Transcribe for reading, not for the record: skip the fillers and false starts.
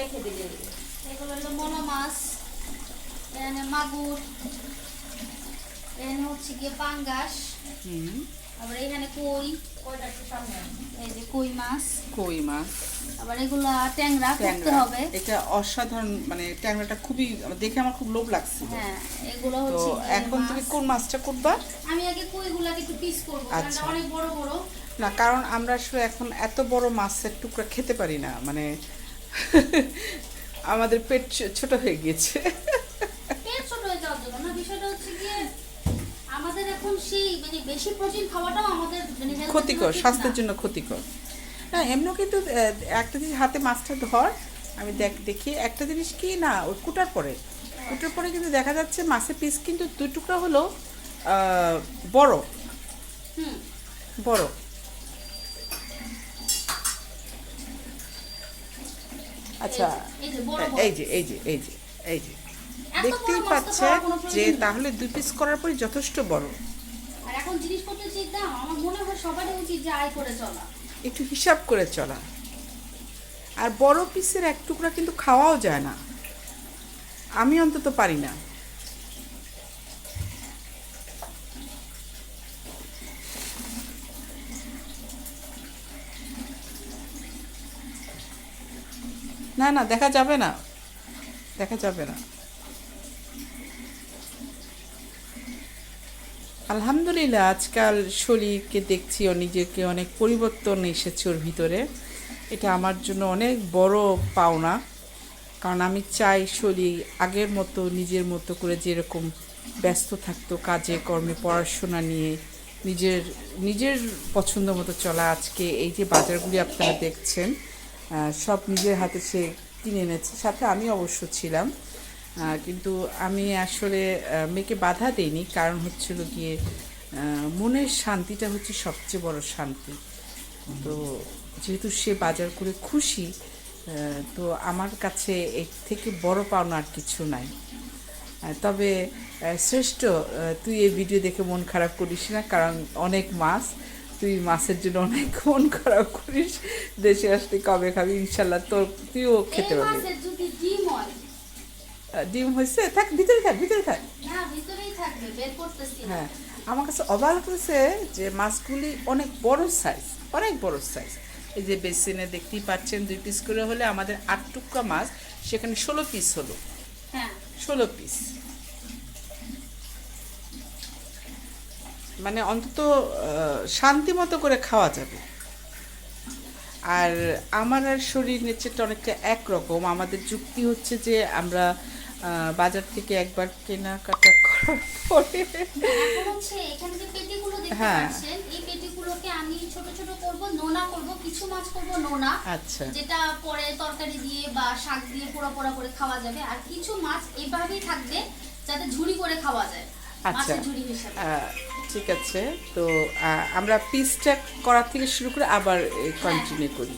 রেখে দিলে এগুলো হলো মোনা মাছ, এখানে মাগুর, এখানে হচ্ছে গিয়ে পাঙ্গাস, আবার এখানে এই যে কই মাছ, আবার এগুলা ট্যাংরা করতে হবে। এটা অসাধারণ, মানে ট্যাংরাটা খুবই দেখে আমার খুব লোভ লাগছে। হ্যাঁ, এগুলো তো হচ্ছে এখন তুমি কোন মাছটা করবা? আমি আগে কইগুলাকে একটু পিস করব, কারণ অনেক বড় বড় না, কারণ আমরা আসলে এখন এত বড় মাছের টুকরা খেতে পারি না, মানে আমাদের পেট ছোট হয়ে গিয়েছে। পেট ছোট হয়ে যাওয়ার জন্য না, বিষয়টা হচ্ছে গিয়ে আমাদের এখন সেই মানে বেশি প্রোটিন খাওয়াটাও আমাদের মানে ক্ষতিকর, স্বাস্থ্যের জন্য ক্ষতিকর। না এমনও কিন্তু একটা জিনিস হাতে মাছটা ধর, আমি দেখি একটা জিনিস কি না, ওই কুটার পরে কিন্তু দেখা যাচ্ছে মাছের পিস কিন্তু 2 টুকরা হলো বড় বড়। আচ্ছা, এই যে দেখতেই পাচ্ছে যে তাহলে 2 পিস করার পরে যথেষ্ট বড়। আর এখন জিনিসপত্রের যে দাম, আমার মনে হয় সবারই উচিত যে আয় করে চলা, একটু হিসাব করে চলা। আর বড় পিসের এক টুকরা কিন্তু খাওয়াও যায় না, আমি অন্তত পারি না। না না, দেখা যাবে না, দেখা যাবে না। আলহামদুলিল্লাহ, আজকাল শরীরকে দেখছি ও নিজেকে অনেক পরিবর্তন এসেছে ওর ভিতরে। এটা আমার জন্য অনেক বড় পাওনা, কারণ আমি চাই শরীর আগের মতো নিজের মতো করে যেরকম ব্যস্ত থাকতো কাজে কর্মে পড়াশোনা নিয়ে, নিজের নিজের পছন্দ মতো চলা। আজকে এই যে বাজারগুলি আপনারা দেখছেন, সব নিজের হাতে সে কিনে এনেছে, সাথে আমি অবশ্য ছিলাম, কিন্তু আমি আসলে মেয়েকে বাধা দেইনি, কারণ হচ্ছিল গিয়ে মনের শান্তিটা হচ্ছে সবচেয়ে বড় শান্তি। তো যেহেতু সে বাজার করে খুশি, তো আমার কাছে এর থেকে বড় পাওনা আর কিছু নাই। তবে শ্রেষ্ঠ, তুই এই ভিডিও দেখে মন খারাপ করিস না, কারণ অনেক মাছ, তুই মাছের জন্য অনেক মন খারাপ করিস। দেশে আসলে কবে খাবি ইনশাল্লাহ, তোর তুইও খেতে পারবি। ডিম হয়েছে, থাক ভিতরে থাক, ভিতরে থাক। হ্যাঁ, আমার কাছে অবাক হয়েছে যে মাছগুলি অনেক বড় সাইজ, অনেক বড় সাইজ। এই যে বেসিনে দেখতেই পাচ্ছেন 2 পিস করে হলে আমাদের 8 টুকরা মাছ, সেখানে 16 পিস হলো। 16 পিস মানে অন্তত শান্তি মতো করে খাওয়া যাবে। আর আমার আর শরীর নেচারটা অনেকটা একরকম। আমাদের যুক্তি হচ্ছে যে আমরা বাজার থেকে একবার কেনাকাটা করার পরে এখানে যে পেটিগুলো দেখতে পাচ্ছেন, এই পেটিগুলোকে আমি ছোট ছোট করব, নোনা করব, কিছু মাছ করব নোনা, আচ্ছা, যেটা পরে তরকারি দিয়ে বা শাক দিয়ে পোড়া পোড়া করে খাওয়া যাবে, আর কিছু মাছ এইভাবেই থাকবে যাতে ঝুরি করে খাওয়া যায়। আচ্ছা ঠিক আছে। তো আমরা পিসটা করার থেকে শুরু করে আবার কন্টিনিউ করি।